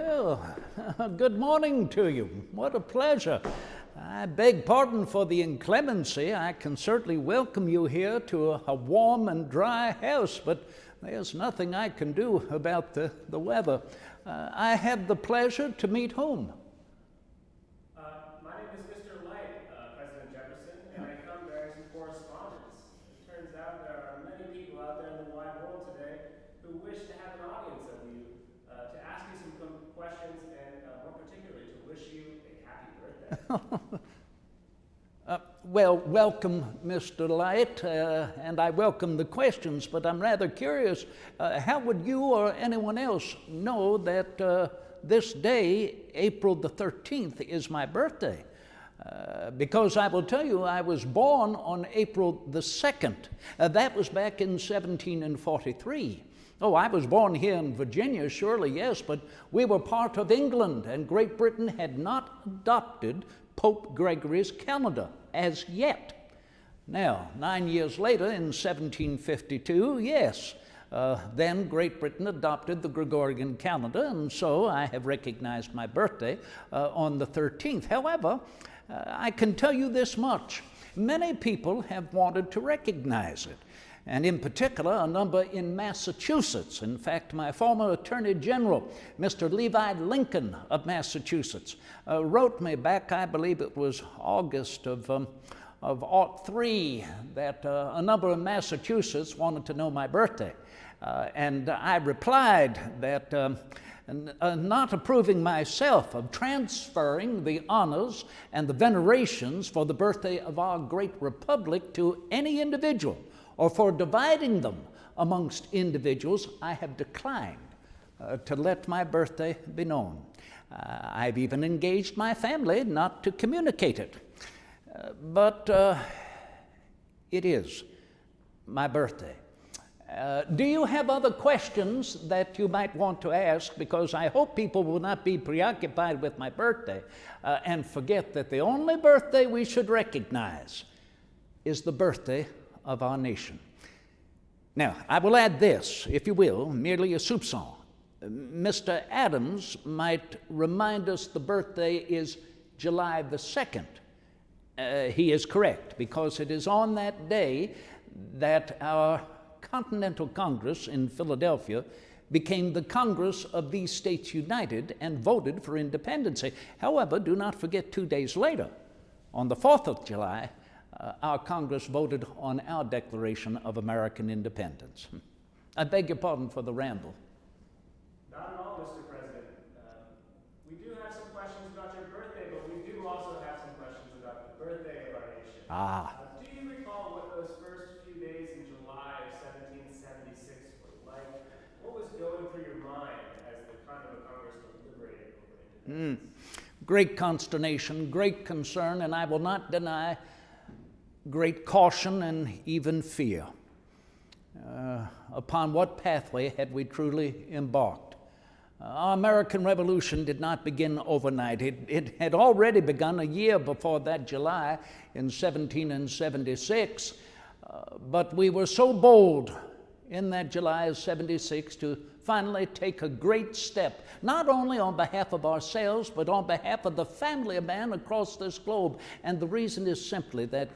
Well, good morning to you. What a pleasure. I beg pardon for the inclemency. I can certainly welcome you here to a warm and dry house, but there's nothing I can do about the weather. I have the pleasure to meet whom? My name is Mr. Light, President Jefferson, and I come bearing some correspondence. It turns out there are many people out there in the wide world today who wish to have an audience of you, to ask you some questions, and more particularly to wish you a happy birthday. Well, welcome, Mr. Light, and I welcome the questions, but I'm rather curious, how would you or anyone else know that this day, April the 13th, is my birthday? Because I will tell you, I was born on April the 2nd. That was back in 1743. Oh, I was born here in Virginia, surely, yes, but we were part of England, and Great Britain had not adopted Pope Gregory's calendar as yet. Now, 9 years later, in 1752, yes, then Great Britain adopted the Gregorian calendar, and so I have recognized my birthday on the 13th. However, I can tell you this much. Many people have wanted to recognize it, and in particular, a number in Massachusetts. In fact, my former Attorney General, Mr. Levi Lincoln of Massachusetts, wrote me back, I believe it was August of '03, that a number in Massachusetts wanted to know my birthday. And I replied that not approving myself of transferring the honors and the venerations for the birthday of our great republic to any individual, or for dividing them amongst individuals, I have declined to let my birthday be known. I've even engaged my family not to communicate it. But it is my birthday. Do you have other questions that you might want to ask? Because I hope people will not be preoccupied with my birthday and forget that the only birthday we should recognize is the birthday of our nation. Now, I will add this, if you will, merely a soupçon. Mr. Adams might remind us the birthday is July the 2nd. He is correct, because it is on that day that our Continental Congress in Philadelphia became the Congress of these States United and voted for independence. However, do not forget 2 days later, on the 4th of July, our Congress voted on our Declaration of American Independence. I beg your pardon for the ramble. Not at all, Mr. President. We do have some questions about your birthday, but we do also have some questions about the birthday of our nation. Do you recall what those first few days in July of 1776 were like? What was going through your mind as the Continental Congress deliberated over independence? Great consternation, great concern, and I will not deny great caution and even fear. Upon what pathway had we truly embarked? Our American Revolution did not begin overnight. It had already begun a year before that July in 1776, but we were so bold in that July of 76 to finally take a great step, not only on behalf of ourselves, but on behalf of the family of man across this globe. And the reason is simply that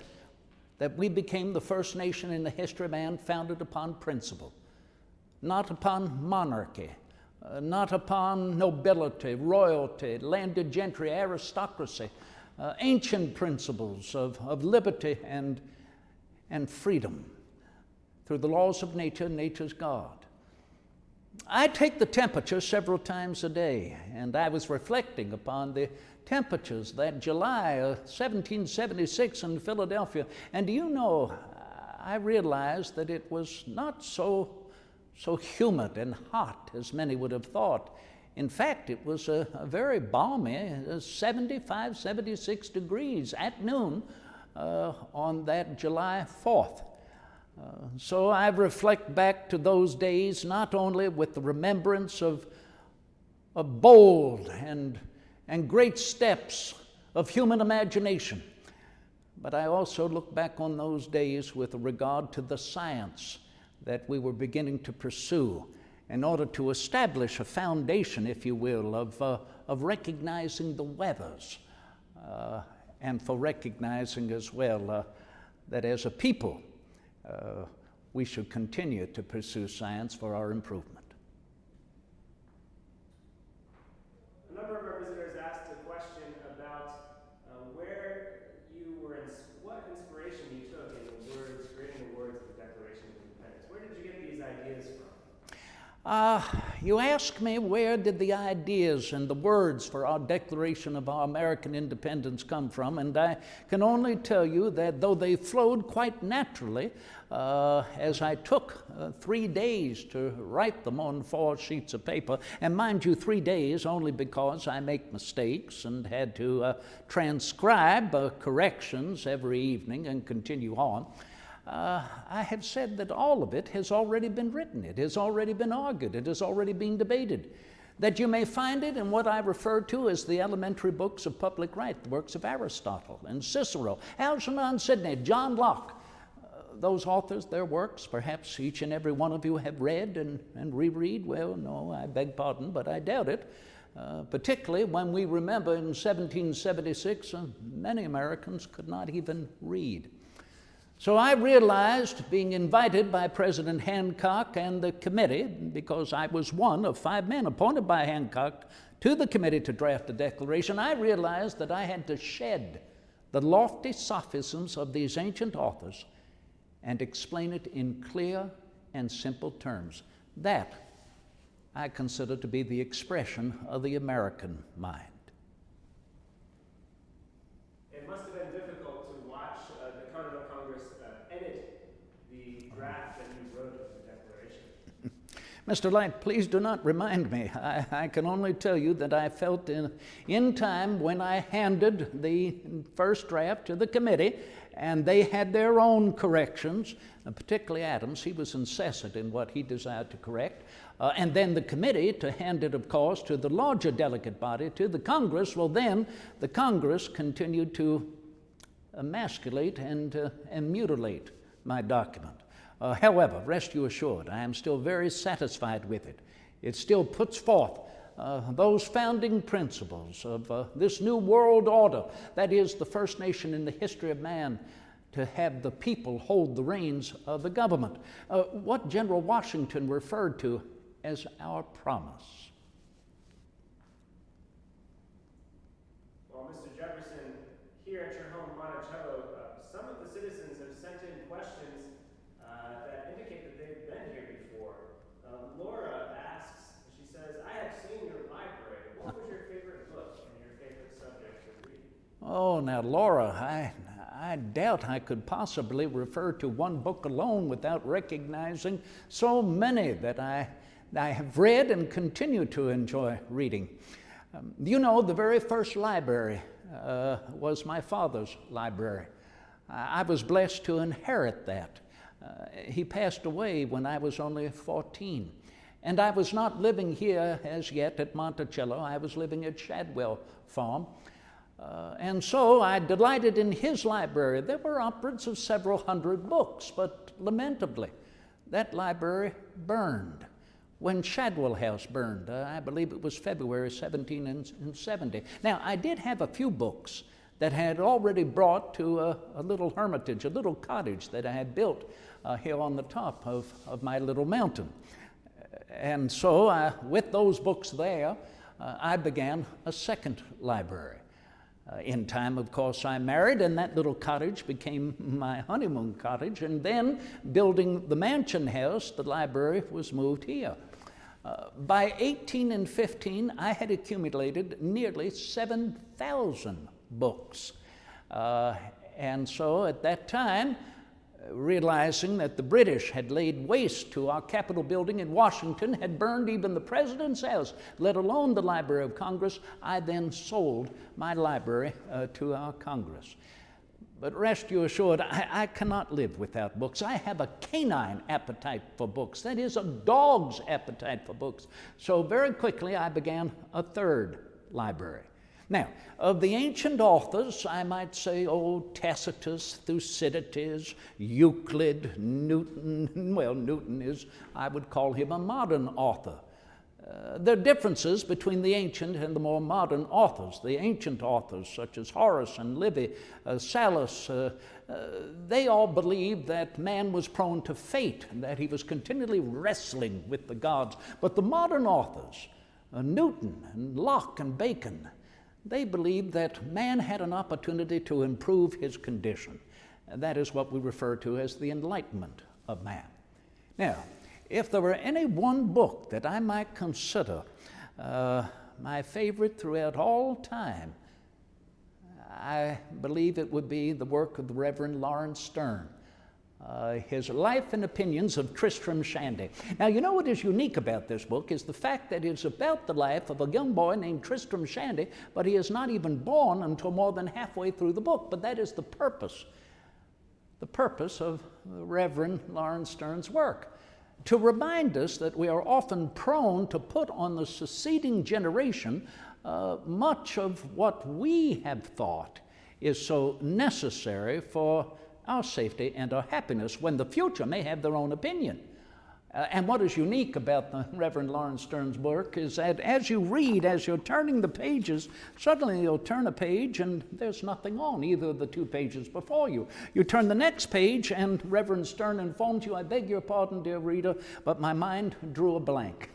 we became the first nation in the history of man founded upon principle, not upon monarchy, not upon nobility, royalty, landed gentry, aristocracy, ancient principles of liberty and freedom through the laws of nature, nature's God. I take the temperature several times a day, and I was reflecting upon the temperatures that July of 1776 in Philadelphia. And do you know, I realized that it was not so humid and hot as many would have thought. In fact, it was a very balmy 75, 76 degrees at noon on that July 4th. So I reflect back to those days not only with the remembrance of bold and great steps of human imagination, but I also look back on those days with regard to the science that we were beginning to pursue in order to establish a foundation, if you will, of recognizing the weathers, and for recognizing as well that as a people we should continue to pursue science for our improvement. A number of our visitors asked a question about where you were, what inspiration you took in the words, creating the words of the Declaration of Independence. Where did you get these ideas from? You ask me where did the ideas and the words for our Declaration of our American Independence come from, and I can only tell you that though they flowed quite naturally, as I took 3 days to write them on 4 sheets of paper, and mind you, 3 days only because I make mistakes and had to transcribe corrections every evening and continue on. I have said that all of it has already been written, it has already been argued, it has already been debated. That you may find it in what I refer to as the elementary books of public right, the works of Aristotle and Cicero, Algernon Sidney, John Locke. Those authors, their works, perhaps each and every one of you have read and reread. Well, no, I beg pardon, but I doubt it. Particularly when we remember in 1776, many Americans could not even read. So I realized, being invited by President Hancock and the committee, because I was one of 5 men appointed by Hancock to the committee to draft the Declaration, I realized that I had to shed the lofty sophisms of these ancient authors and explain it in clear and simple terms. That I consider to be the expression of the American mind. It must have been difficult to watch the Continental Congress edit the draft that you wrote of the Declaration. Mr. Light, please do not remind me. I can only tell you that I felt in time when I handed the first draft to the committee, and they had their own corrections, particularly Adams. He was incessant in what he desired to correct. And then the committee to hand it, of course, to the larger delegate body, to the Congress. Well, then the Congress continued to emasculate and mutilate my document. However, rest you assured, I am still very satisfied with it. It still puts forth those founding principles of this new world order, that is the first nation in the history of man to have the people hold the reins of the government, what General Washington referred to as our promise. Well, Mr. Jefferson, here at your home, Monticello, some of the citizens have sent in questions that indicate that they've been here before. Laura asks, she says, I have seen your library. What was your favorite book and your favorite subject to read? Oh, now, Laura, I doubt I could possibly refer to one book alone without recognizing so many that I have read and continue to enjoy reading. You know, the very first library was my father's library. I was blessed to inherit that. He passed away when I was only 14. And I was not living here as yet at Monticello. I was living at Shadwell Farm. And so I delighted in his library. There were upwards of several hundred books, but lamentably, that library burned. When Shadwell House burned, I believe it was February 1770. Now, I did have a few books that I had already brought to a little hermitage, a little cottage that I had built here on the top of my little mountain. And so with those books there, I began a second library. In time, of course, I married, and that little cottage became my honeymoon cottage. And then, building the mansion house, the library was moved here. By 1815, I had accumulated nearly 7,000 books. And so at that time, realizing that the British had laid waste to our Capitol building in Washington, had burned even the President's house, let alone the Library of Congress, I then sold my library to our Congress. But rest you assured, I cannot live without books. I have a canine appetite for books. That is, a dog's appetite for books. So very quickly, I began a third library. Now, of the ancient authors, I might say, Tacitus, Thucydides, Euclid, Newton. Well, Newton is, I would call him a modern author. There are differences between the ancient and the more modern authors. The ancient authors, such as Horace and Livy, Sallust, they all believed that man was prone to fate and that he was continually wrestling with the gods. But the modern authors, Newton and Locke and Bacon, they believed that man had an opportunity to improve his condition. And that is what we refer to as the enlightenment of man. Now, if there were any one book that I might consider my favorite throughout all time, I believe it would be the work of the Reverend Lawrence Stern, his Life and Opinions of Tristram Shandy. Now, you know what is unique about this book is the fact that it's about the life of a young boy named Tristram Shandy, but he is not even born until more than halfway through the book. But that is the purpose of the Reverend Lawrence Stern's work, to remind us that we are often prone to put on the succeeding generation much of what we have thought is so necessary for our safety and our happiness, when the future may have their own opinion. And what is unique about the Reverend Lawrence Stern's work is that as you read, as you're turning the pages, suddenly you'll turn a page and there's nothing on either of the two pages before you. You turn the next page and Reverend Stern informs you, "I beg your pardon, dear reader, but my mind drew a blank."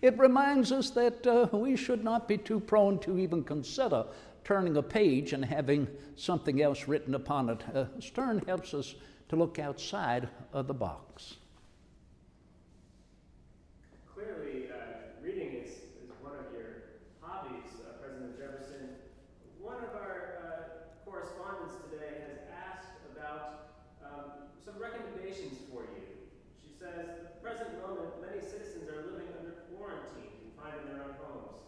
It reminds us that we should not be too prone to even consider turning a page and having something else written upon it. Stern helps us to look outside of the box. Clearly, reading is one of your hobbies, President Jefferson. One of our correspondents today has asked about some recommendations for you. She says, at the present moment, many citizens are living under quarantine, confined in their own homes.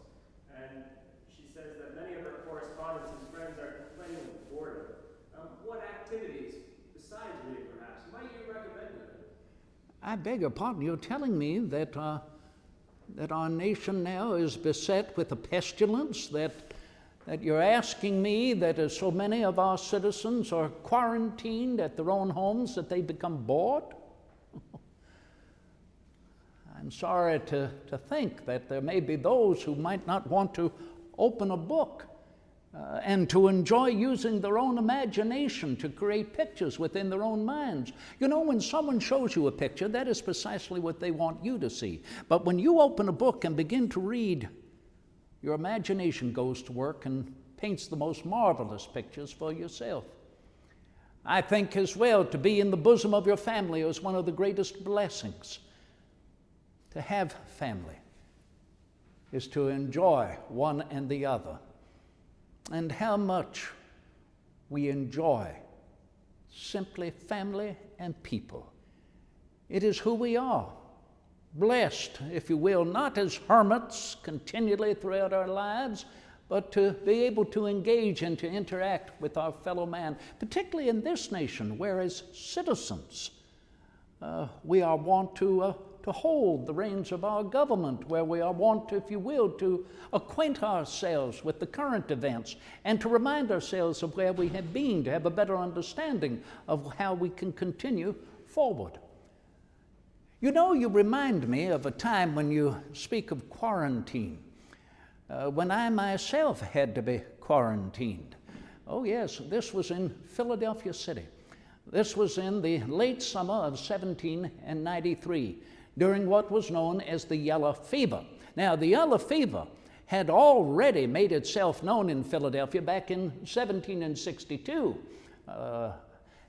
And she says that many of her correspondents and friends are complaining of boredom. What activities, besides reading perhaps, might you recommend to them? I beg your pardon, you're telling me that our nation now is beset with a pestilence, that you're asking me that as so many of our citizens are quarantined at their own homes that they become bored? I'm sorry to think that there may be those who might not want to open a book and to enjoy using their own imagination to create pictures within their own minds. You know, when someone shows you a picture, that is precisely what they want you to see. But when you open a book and begin to read, your imagination goes to work and paints the most marvelous pictures for yourself. I think as well, to be in the bosom of your family is one of the greatest blessings. To have family is to enjoy one and the other. And how much we enjoy simply family and people. It is who we are. Blessed, if you will, not as hermits continually throughout our lives, but to be able to engage and to interact with our fellow man, particularly in this nation, where as citizens we are wont to hold the reins of our government, where we are wont, if you will, to acquaint ourselves with the current events and to remind ourselves of where we have been, to have a better understanding of how we can continue forward. You know, you remind me of a time when you speak of quarantine, when I myself had to be quarantined. Oh yes, this was in Philadelphia City. This was in the late summer of 1793. During what was known as the yellow fever. Now, the yellow fever had already made itself known in Philadelphia back in 1762.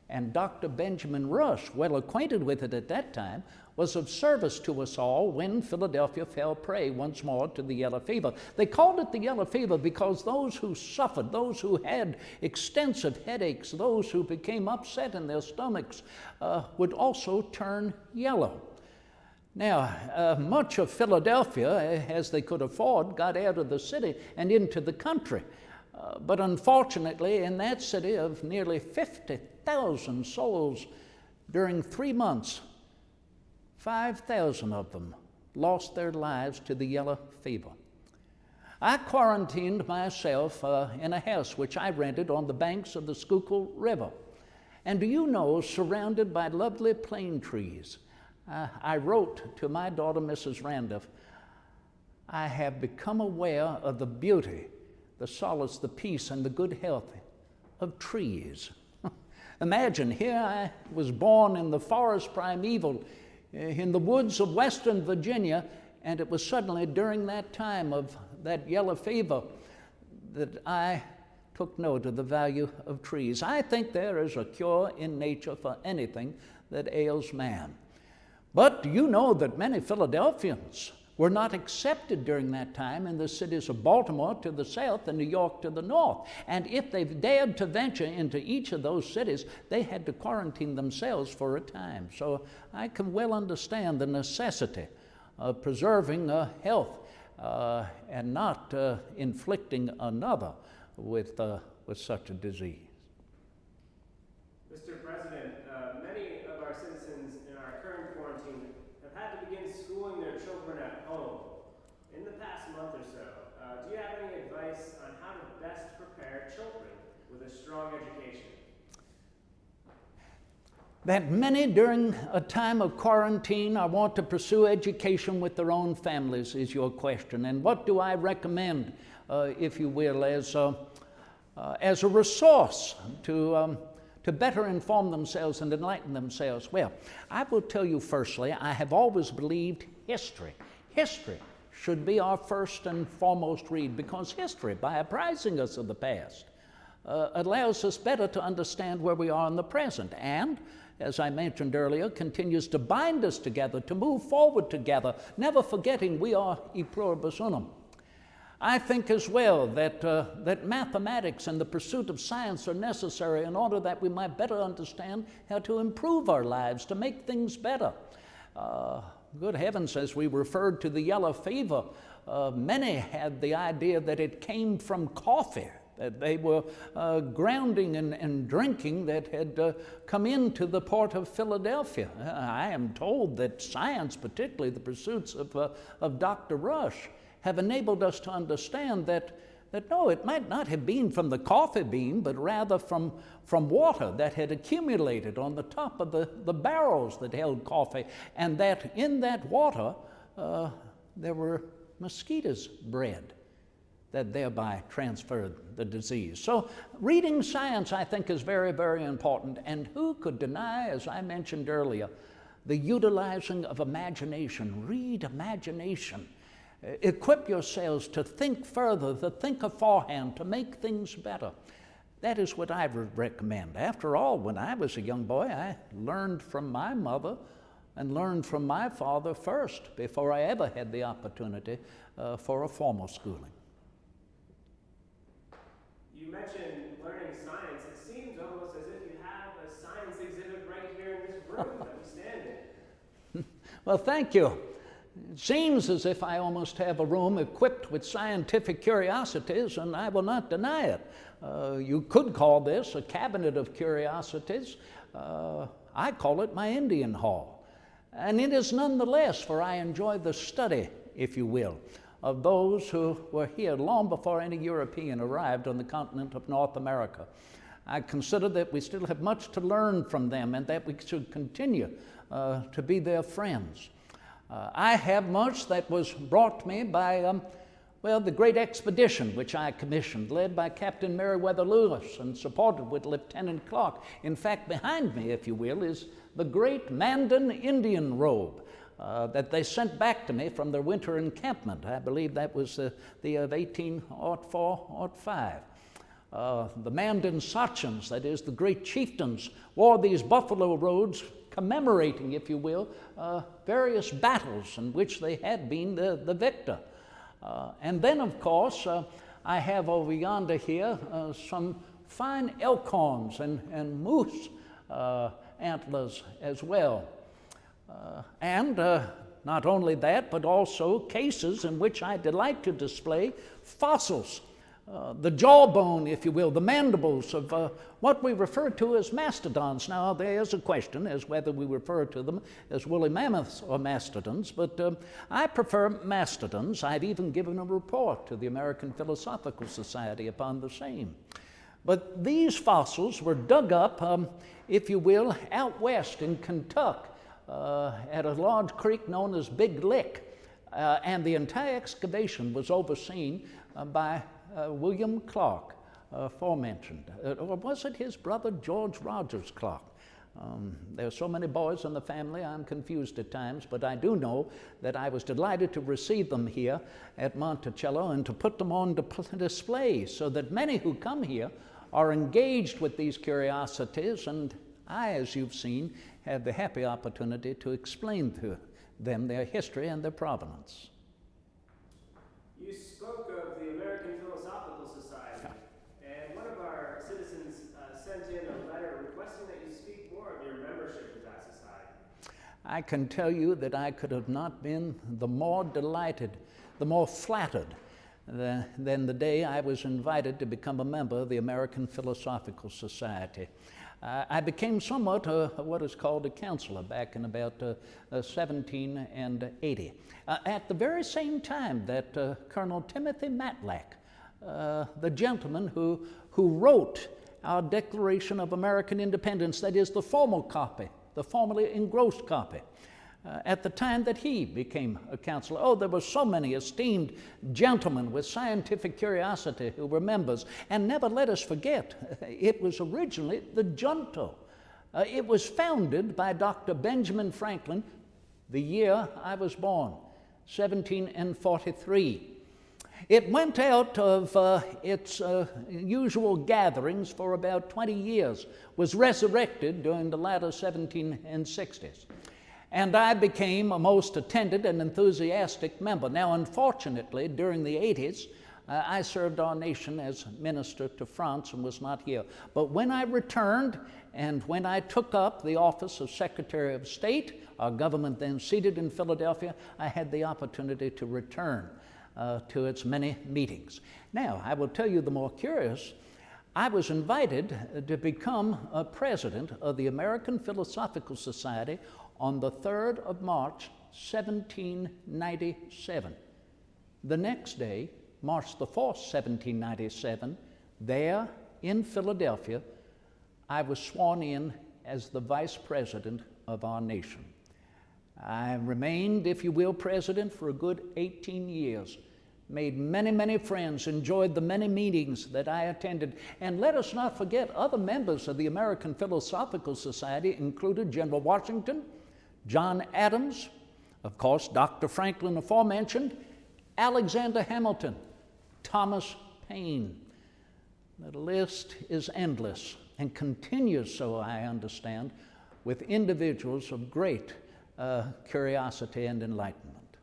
And Dr. Benjamin Rush, well acquainted with it at that time, was of service to us all when Philadelphia fell prey once more to the yellow fever. They called it the yellow fever because those who suffered, those who had extensive headaches, those who became upset in their stomachs would also turn yellow. Now, much of Philadelphia, as they could afford, got out of the city and into the country. But unfortunately, in that city of nearly 50,000 souls during 3 months, 5,000 of them lost their lives to the yellow fever. I quarantined myself in a house which I rented on the banks of the Schuylkill River. And do you know, surrounded by lovely plane trees, I wrote to my daughter, Mrs. Randolph, I have become aware of the beauty, the solace, the peace, and the good health of trees. Imagine, here I was born in the forest primeval, in the woods of western Virginia, and it was suddenly during that time of that yellow fever that I took note of the value of trees. I think there is a cure in nature for anything that ails man. But do you know that many Philadelphians were not accepted during that time in the cities of Baltimore to the south and New York to the north? And if they dared to venture into each of those cities, they had to quarantine themselves for a time. So I can well understand the necessity of preserving health and not inflicting another with such a disease. Mr. President, many of our citizens in our current quarantine have had to begin schooling their children at home. In the past month or so, do you have any advice on how to best prepare children with a strong education? That many during a time of quarantine are want to pursue education with their own families is your question. And what do I recommend, if you will, as a resource to better inform themselves and enlighten themselves? Well, I will tell you firstly, I have always believed history should be our first and foremost read, because history, by apprising us of the past, allows us better to understand where we are in the present, and, as I mentioned earlier, continues to bind us together, to move forward together, never forgetting we are e pluribus unum. I think as well that mathematics and the pursuit of science are necessary in order that we might better understand how to improve our lives, to make things better. Good heavens, as we referred to the yellow fever, many had the idea that it came from coffee, that they were grounding and drinking that had come into the port of Philadelphia. I am told that science, particularly the pursuits of Dr. Rush, have enabled us to understand that no, it might not have been from the coffee bean, but rather from water that had accumulated on the top of the barrels that held coffee, and that in that water there were mosquitoes bred that thereby transferred the disease. So reading science, I think, is very, very important. And who could deny, as I mentioned earlier, the utilizing of imagination? Read imagination. Equip yourselves to think further, to think aforehand, to make things better. That is what I would recommend. After all, when I was a young boy, I learned from my mother and learned from my father first before I ever had the opportunity for a formal schooling. You mentioned learning science. It seems almost as if you have a science exhibit right here in this room that we stand in. Well, thank you. It seems as if I almost have a room equipped with scientific curiosities, and I will not deny it. You could call this a cabinet of curiosities. I call it my Indian Hall. And it is nonetheless, for I enjoy the study, if you will, of those who were here long before any European arrived on the continent of North America. I consider that we still have much to learn from them, and that we should continue to be their friends. I have much that was brought me by, the great expedition which I commissioned, led by Captain Meriwether Lewis and supported with Lieutenant Clark. In fact, behind me, if you will, is the great Mandan Indian robe that they sent back to me from their winter encampment. I believe that was the of 1804-05. The Mandan Sachins, that is, the great chieftains, wore these buffalo robes commemorating, if you will, various battles in which they had been the victor. And then, of course, I have over yonder here some fine elk horns and moose antlers as well. And not only that, but also cases in which I delight to display fossils the jawbone, if you will, the mandibles of what we refer to as mastodons. Now, there is a question as whether we refer to them as woolly mammoths or mastodons, but I prefer mastodons. I've even given a report to the American Philosophical Society upon the same. But these fossils were dug up, if you will, out west in Kentucky at a large creek known as Big Lick, and the entire excavation was overseen by William Clark, aforementioned. Or was it his brother George Rogers Clark? There are so many boys in the family, I'm confused at times, but I do know that I was delighted to receive them here at Monticello and to put them on display so that many who come here are engaged with these curiosities, and I, as you've seen, have the happy opportunity to explain to them their history and their provenance. You spoke of the American Philosophical Society, and one of our citizens sent in a letter requesting that you speak more of your membership with that society. I can tell you that I could have not been the more delighted, the more flattered than the day I was invited to become a member of the American Philosophical Society. I became somewhat what is called a counselor back in about 1780. At the very same time that Colonel Timothy Matlack, the gentleman who wrote our Declaration of American Independence, that is the formal copy, the formally engrossed copy, at the time that he became a counselor. Oh, there were so many esteemed gentlemen with scientific curiosity who were members. And never let us forget, it was originally the Junto. It was founded by Dr. Benjamin Franklin the year I was born, 1743. It went out of its usual gatherings for about 20 years, was resurrected during the latter 1760s. And I became a most attended and enthusiastic member. Now, unfortunately, during the 80s, I served our nation as minister to France and was not here. But when I returned and when I took up the office of Secretary of State, our government then seated in Philadelphia, I had the opportunity to return to its many meetings. Now, I will tell you the more curious. I was invited to become a president of the American Philosophical Society on the 3rd of March, 1797. The next day, March the 4th, 1797, there in Philadelphia, I was sworn in as the vice president of our nation. I remained, if you will, president for a good 18 years, made many, many friends, enjoyed the many meetings that I attended. And let us not forget, other members of the American Philosophical Society included General Washington, John Adams, of course, Dr. Franklin aforementioned, Alexander Hamilton, Thomas Paine. The list is endless and continues so, I understand, with individuals of great curiosity and enlightenment.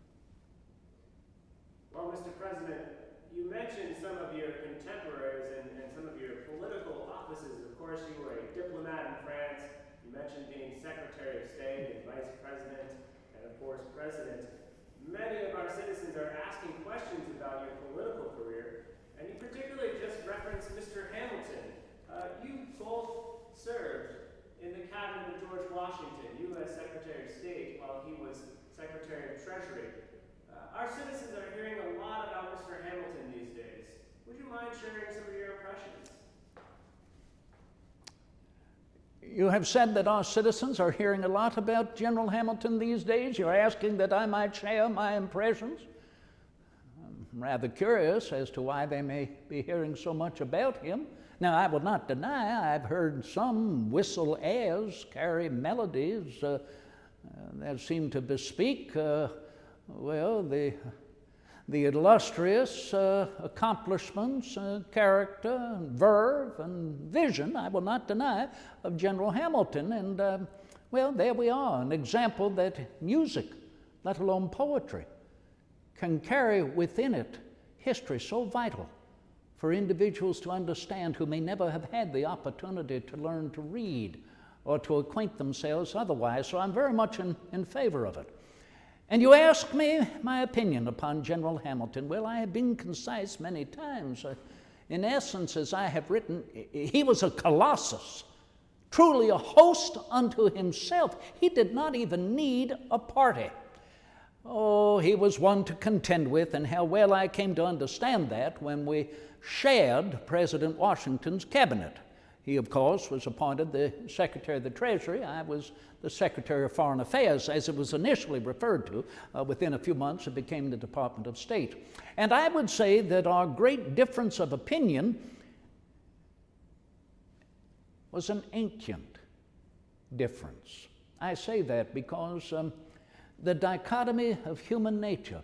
Well, Mr. President, you mentioned some of your contemporaries and some of your political offices. Of course, you were a diplomat in France. You mentioned being Secretary of State and Vice President and, of course, President. Many of our citizens are asking questions about your political career, and you particularly just referenced Mr. Hamilton. You both served in the cabinet of George Washington, you as Secretary of State while he was Secretary of Treasury. Our citizens are hearing a lot about Mr. Hamilton these days. Would you mind sharing some of your impressions? You have said that our citizens are hearing a lot about General Hamilton these days. You're asking that I might share my impressions. I'm rather curious as to why they may be hearing so much about him. Now, I will not deny I've heard some whistle airs carry melodies that seem to bespeak well, the illustrious accomplishments, character, verve, and vision, I will not deny, of General Hamilton. And, well, there we are, an example that music, let alone poetry, can carry within it history so vital for individuals to understand who may never have had the opportunity to learn to read or to acquaint themselves otherwise. So I'm very much in favor of it. And you ask me my opinion upon General Hamilton. Well, I have been concise many times. In essence, as I have written, he was a colossus, truly a host unto himself. He did not even need a party. Oh, he was one to contend with, and how well I came to understand that when we shared President Washington's cabinet. He, of course, was appointed the Secretary of the Treasury. I was the Secretary of Foreign Affairs, as it was initially referred to. Within a few months, it became the Department of State. And I would say that our great difference of opinion was an ancient difference. I say that because the dichotomy of human nature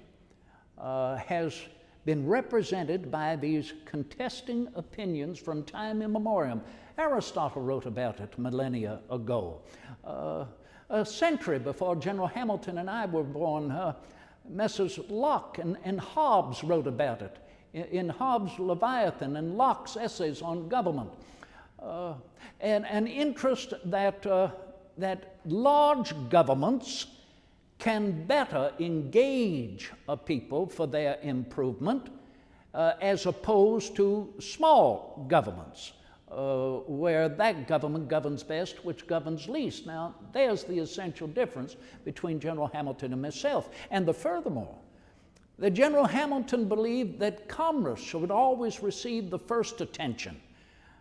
has been represented by these contesting opinions from time immemorial. Aristotle wrote about it millennia ago. A century before General Hamilton and I were born, Messrs. Locke and Hobbes wrote about it in Hobbes' Leviathan and Locke's essays on government. And an interest that large governments can better engage a people for their improvement as opposed to small governments, where that government governs best, which governs least. Now, there's the essential difference between General Hamilton and myself. And furthermore, that General Hamilton believed that commerce should always receive the first attention.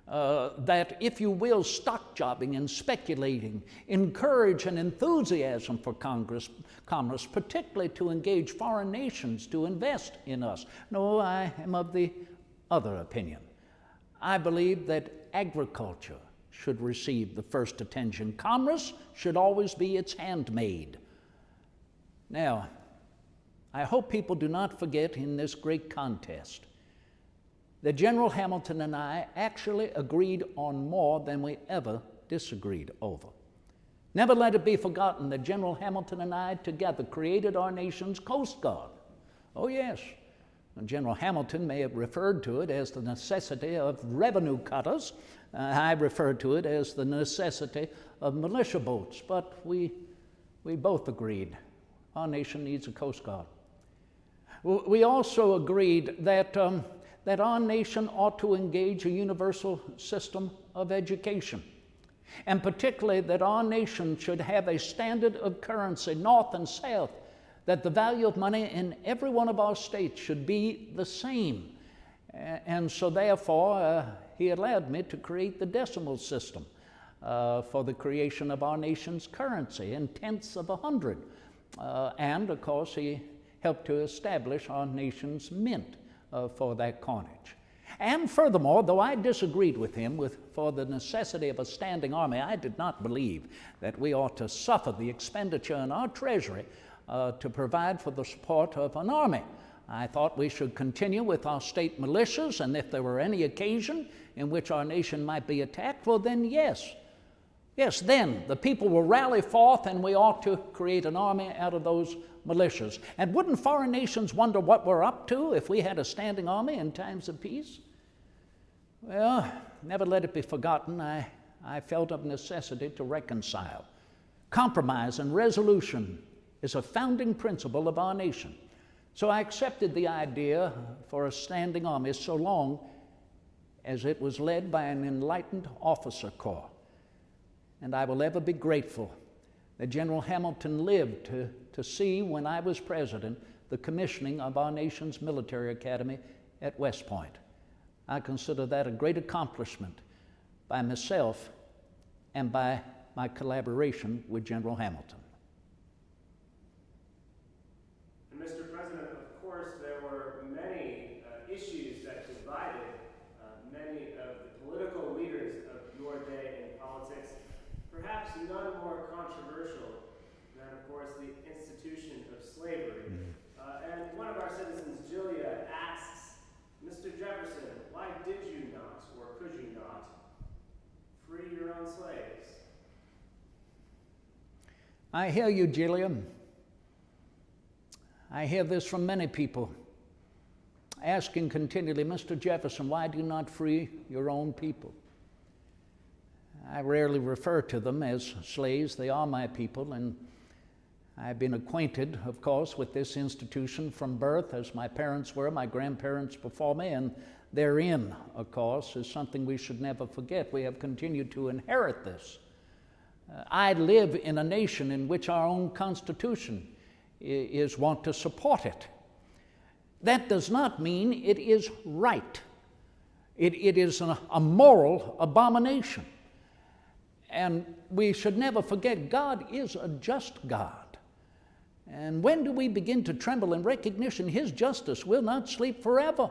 That, if you will, stock jobbing and speculating encourage an enthusiasm for commerce, particularly to engage foreign nations to invest in us. No, I am of the other opinion. I believe that agriculture should receive the first attention. Commerce should always be its handmaid. Now, I hope people do not forget in this great contest that General Hamilton and I actually agreed on more than we ever disagreed over. Never let it be forgotten that General Hamilton and I together created our nation's Coast Guard. Oh yes, and General Hamilton may have referred to it as the necessity of revenue cutters. I referred to it as the necessity of militia boats, but we both agreed our nation needs a Coast Guard. We also agreed that our nation ought to engage a universal system of education, and particularly that our nation should have a standard of currency, north and south, that the value of money in every one of our states should be the same. And so therefore, he allowed me to create the decimal system for the creation of our nation's currency in tenths of 100. And of course, he helped to establish our nation's mint for that coinage. And furthermore, though I disagreed with him for the necessity of a standing army, I did not believe that we ought to suffer the expenditure in our treasury to provide for the support of an army. I thought we should continue with our state militias, and if there were any occasion in which our nation might be attacked, well then yes, then the people will rally forth and we ought to create an army out of those militias. And wouldn't foreign nations wonder what we're up to if we had a standing army in times of peace? Well, never let it be forgotten, I felt of necessity to reconcile. Compromise and resolution is a founding principle of our nation. So I accepted the idea for a standing army so long as it was led by an enlightened officer corps. And I will ever be grateful that General Hamilton lived to see, when I was president, the commissioning of our nation's military academy at West Point. I consider that a great accomplishment by myself and by my collaboration with General Hamilton. Mr. President, of course, there were many issues that divided many of the political leaders of your day in politics. Perhaps none more controversial than, of course, the institution of slavery. And one of our citizens, Julia, asks, Mr. Jefferson, why did you not, or could you not, free your own slaves? I hear you, Julia. I hear this from many people, asking continually, Mr. Jefferson, why do you not free your own people? I rarely refer to them as slaves. They are my people, and I've been acquainted, of course, with this institution from birth, as my parents were, my grandparents before me, and therein, of course, is something we should never forget. We have continued to inherit this. I live in a nation in which our own Constitution is wont to support it. That does not mean it is right. It is a moral abomination. And we should never forget God is a just God. And when do we begin to tremble in recognition His justice will not sleep forever?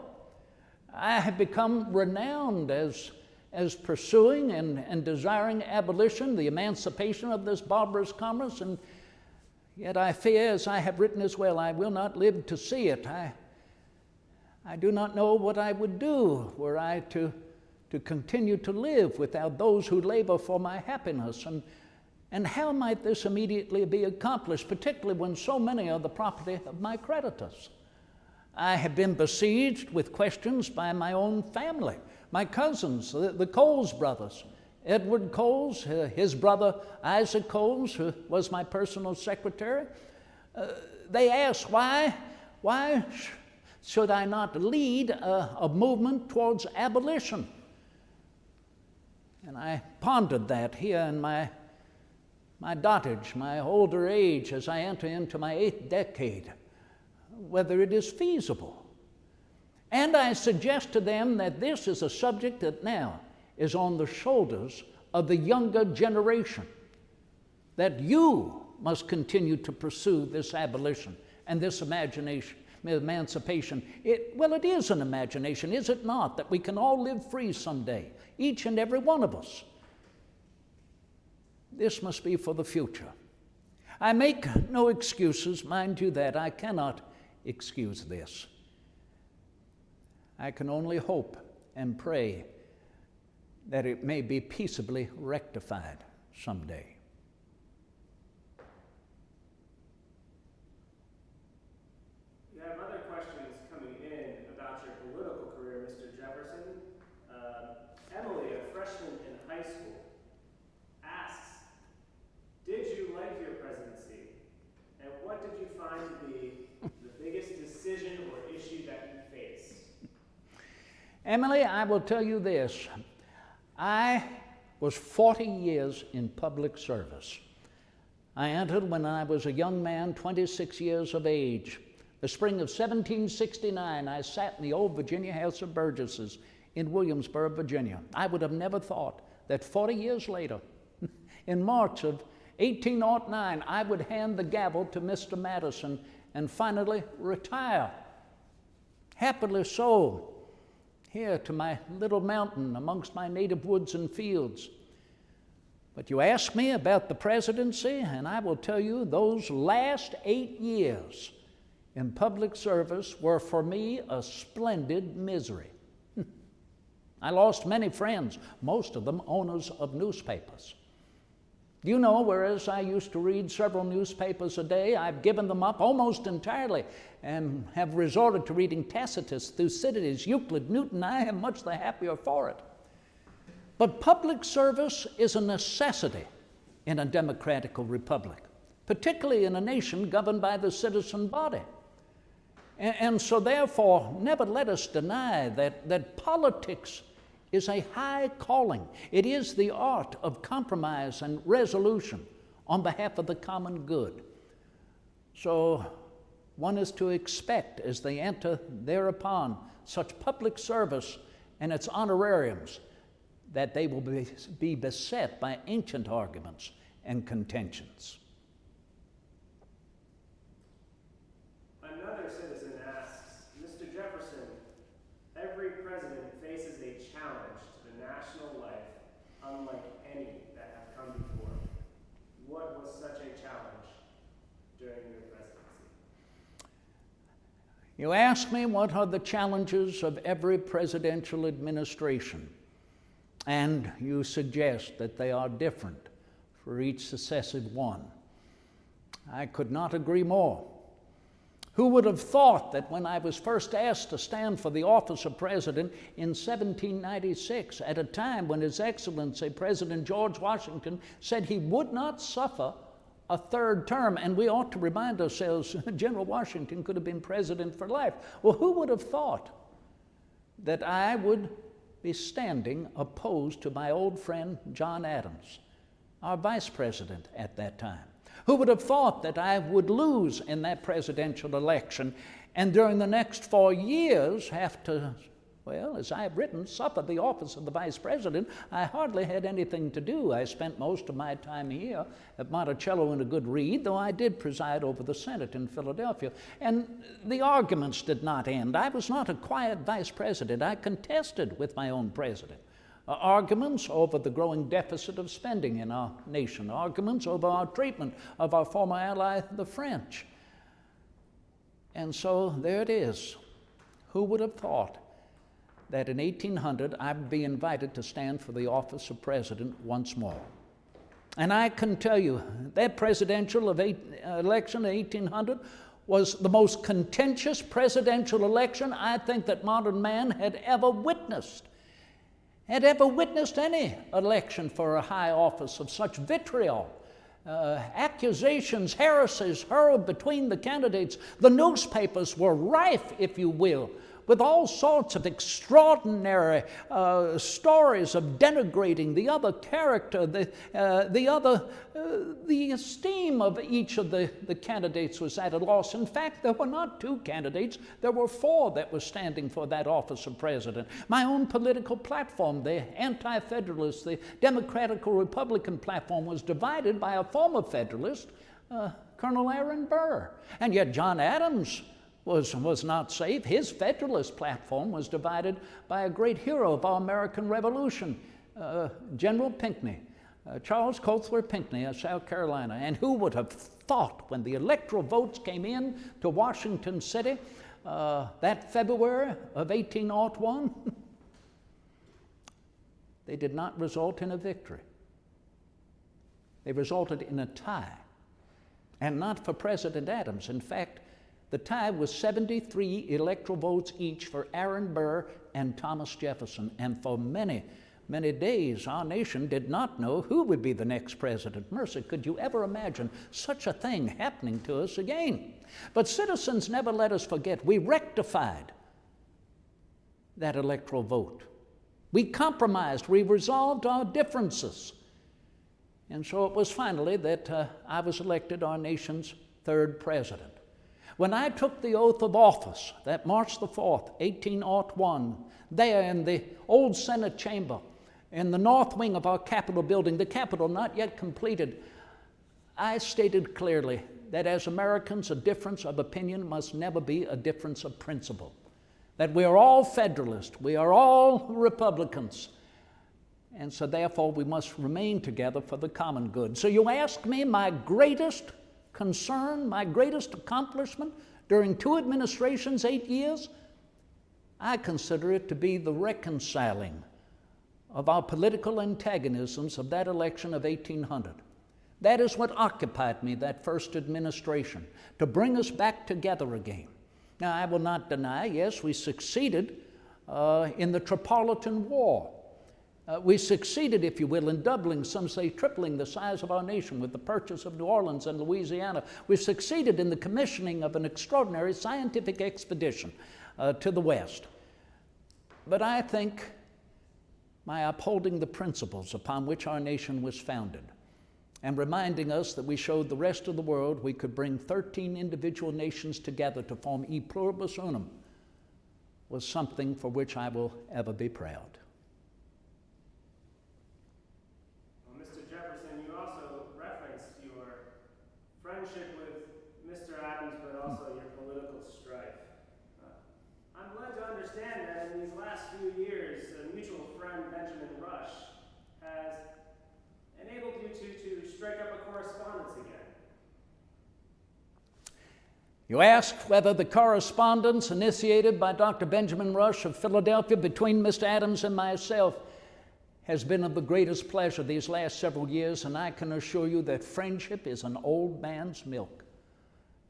I have become renowned as pursuing and desiring abolition, the emancipation of this barbarous commerce, and yet I fear, as I have written as well, I will not live to see it. I do not know what I would do were I to continue to live without those who labor for my happiness. And how might this immediately be accomplished, particularly when so many are the property of my creditors? I have been besieged with questions by my own family, my cousins, the Coles brothers, Edward Coles, his brother Isaac Coles, who was my personal secretary. They asked, why should I not lead a movement towards abolition? And I pondered that here in my dotage, my older age, as I enter into my 8th decade, whether it is feasible. And I suggest to them that this is a subject that now is on the shoulders of the younger generation, that you must continue to pursue this abolition and this emancipation. It is an imagination, is it not, that we can all live free someday, each and every one of us. This must be for the future. I make no excuses, mind you that. I cannot excuse this. I can only hope and pray that it may be peaceably rectified someday. We have other questions coming in about your political career, Mr. Jefferson. Emily, a freshman in high school, asks, did you like your presidency? And what did you find to be the biggest decision or issue that you faced? Emily, I will tell you this. I was 40 years in public service. I entered when I was a young man, 26 years of age. The spring of 1769, I sat in the old Virginia House of Burgesses in Williamsburg, Virginia. I would have never thought that 40 years later, in March of 1809, I would hand the gavel to Mr. Madison and finally retire. Happily so, here to my little mountain amongst my native woods and fields. But you ask me about the presidency, and I will tell you those last 8 years in public service were for me a splendid misery. I lost many friends, most of them owners of newspapers. Do you know, whereas I used to read several newspapers a day, I've given them up almost entirely and have resorted to reading Tacitus, Thucydides, Euclid, Newton. I am much the happier for it. But public service is a necessity in a democratical republic, particularly in a nation governed by the citizen body. And so therefore, never let us deny that politics is a high calling. It is the art of compromise and resolution on behalf of the common good. So one is to expect, as they enter thereupon, such public service and its honorariums, that they will be beset by ancient arguments and contentions. Another citizen asks, Mr. Jefferson, every president faces a challenge to the national life unlike any that have come before. What was such a challenge during your presidency? You ask me what are the challenges of every presidential administration, and you suggest that they are different for each successive one. I could not agree more. Who would have thought that when I was first asked to stand for the office of president in 1796, at a time when His Excellency President George Washington said he would not suffer a third term, and we ought to remind ourselves General Washington could have been president for life. Well, who would have thought that I would be standing opposed to my old friend John Adams, our vice president at that time? Who would have thought that I would lose in that presidential election and during the next 4 years have to, well, as I have written, suffer the office of the vice president? I hardly had anything to do. I spent most of my time here at Monticello in a good read, though I did preside over the Senate in Philadelphia. And the arguments did not end. I was not a quiet vice president. I contested with my own president. Arguments over the growing deficit of spending in our nation, arguments over our treatment of our former ally, the French. And so there it is. Who would have thought that in 1800 I would be invited to stand for the office of president once more? And I can tell you, that presidential election in 1800 was the most contentious presidential election I think that modern man had ever witnessed. Any election for a high office of such vitriol. Accusations, heresies hurled between the candidates. The newspapers were rife, if you will, with all sorts of extraordinary stories of denigrating the other character, the esteem of each of the candidates was at a loss. In fact, there were not 2 candidates, there were 4 that were standing for that office of president. My own political platform, the anti-federalist, the Democratic-Republican platform, was divided by a former Federalist, Colonel Aaron Burr. And yet John Adams was not safe. His Federalist platform was divided by a great hero of our American Revolution, General Pinckney, Charles Colesworth Pinckney of South Carolina. And who would have thought, when the electoral votes came in to Washington City that February of 1801, they did not result in a victory. They resulted in a tie, and not for President Adams. In fact, the tie was 73 electoral votes each for Aaron Burr and Thomas Jefferson. And for many, many days, our nation did not know who would be the next president. Mercy, could you ever imagine such a thing happening to us again? But citizens never let us forget. We rectified that electoral vote. We compromised. We resolved our differences. And so it was finally that I was elected our nation's 3rd president. When I took the oath of office, that March the 4th, 1801, there in the old Senate chamber, in the north wing of our Capitol building, the Capitol not yet completed, I stated clearly that as Americans, a difference of opinion must never be a difference of principle. That we are all Federalists, we are all Republicans, and so therefore we must remain together for the common good. So you ask me, my greatest concern, my greatest accomplishment during 2 administrations, 8 years, I consider it to be the reconciling of our political antagonisms of that election of 1800. That is what occupied me that first administration, to bring us back together again. Now, I will not deny, yes, we succeeded in the Tripolitan War. We succeeded, if you will, in doubling, some say tripling, the size of our nation with the purchase of New Orleans and Louisiana. We've succeeded in the commissioning of an extraordinary scientific expedition to the West. But I think my upholding the principles upon which our nation was founded and reminding us that we showed the rest of the world we could bring 13 individual nations together to form e pluribus unum was something for which I will ever be proud. Friendship with Mr. Adams, but also your political strife. I'm glad to understand that in these last few years, a mutual friend, Benjamin Rush, has enabled you to strike up a correspondence again. You ask whether the correspondence initiated by Dr. Benjamin Rush of Philadelphia between Mr. Adams and myself has been of the greatest pleasure these last several years, and I can assure you that friendship is an old man's milk.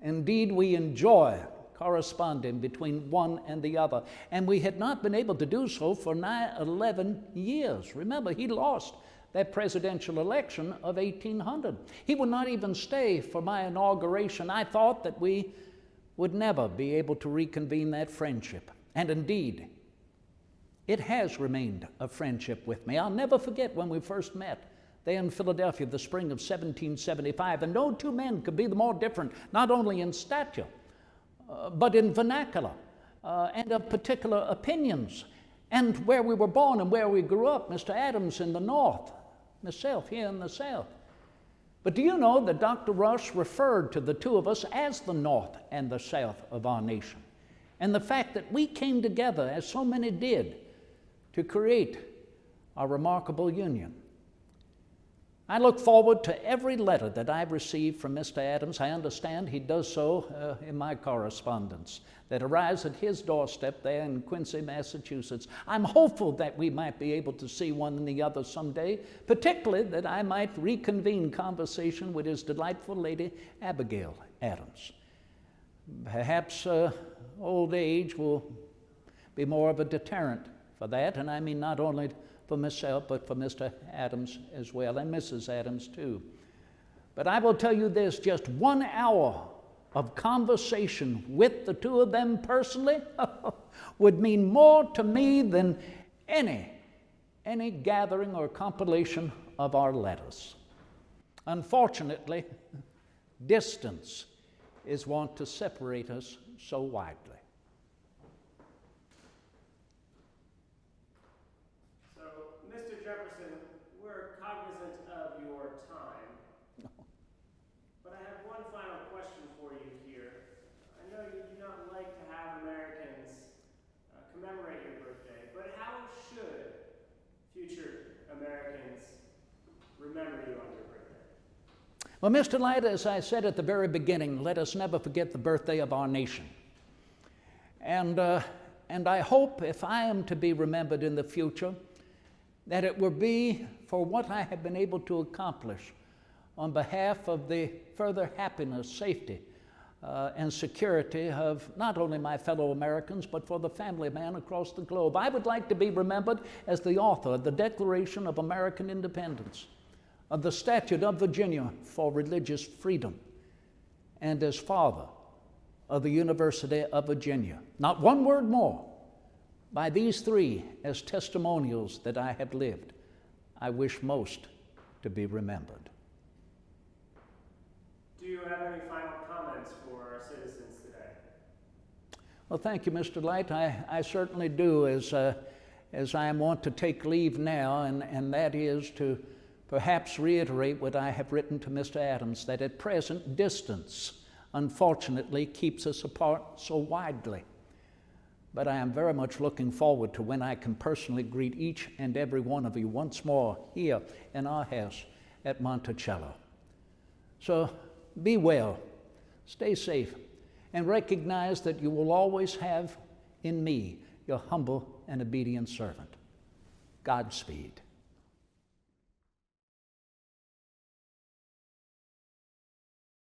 Indeed, we enjoy corresponding between one and the other, and we had not been able to do so for nigh 11 years. Remember, he lost that presidential election of 1800. He would not even stay for my inauguration. I thought that we would never be able to reconvene that friendship, and indeed, it has remained a friendship with me. I'll never forget when we first met there in Philadelphia, the spring of 1775, and no two men could be more different, not only in stature, but in vernacular, and of particular opinions, and where we were born and where we grew up. Mr. Adams in the North, myself here in the South. But do you know that Dr. Rush referred to the two of us as the North and the South of our nation? And the fact that we came together, as so many did, to create our remarkable union. I look forward to every letter that I've received from Mr. Adams. I understand he does so in my correspondence that arrives at his doorstep there in Quincy, Massachusetts. I'm hopeful that we might be able to see one and the other someday, particularly that I might reconvene conversation with his delightful lady, Abigail Adams. Perhaps old age will be more of a deterrent for that, and I mean not only for myself, but for Mr. Adams as well, and Mrs. Adams too. But I will tell you this, just 1 hour of conversation with the two of them personally would mean more to me than any gathering or compilation of our letters. Unfortunately, distance is wont to separate us so widely. Mr. Jefferson, we're cognizant of your time, but I have one final question for you here. I know you do not like to have Americans commemorate your birthday, but how should future Americans remember you on your birthday? Well, Mr. Light, as I said at the very beginning, let us never forget the birthday of our nation. And I hope, if I am to be remembered in the future, that it will be for what I have been able to accomplish on behalf of the further happiness, safety, and security of not only my fellow Americans, but for the family man across the globe. I would like to be remembered as the author of the Declaration of American Independence, of the Statute of Virginia for Religious Freedom, and as father of the University of Virginia. Not one word more. By these three, as testimonials that I have lived, I wish most to be remembered. Do you have any final comments for our citizens today? Well, thank you, Mr. Light. I certainly do, as I want to take leave now, and that is to perhaps reiterate what I have written to Mr. Adams, that at present distance, unfortunately, keeps us apart so widely. But I am very much looking forward to when I can personally greet each and every one of you once more here in our house at Monticello. So be well, stay safe, and recognize that you will always have in me your humble and obedient servant. Godspeed.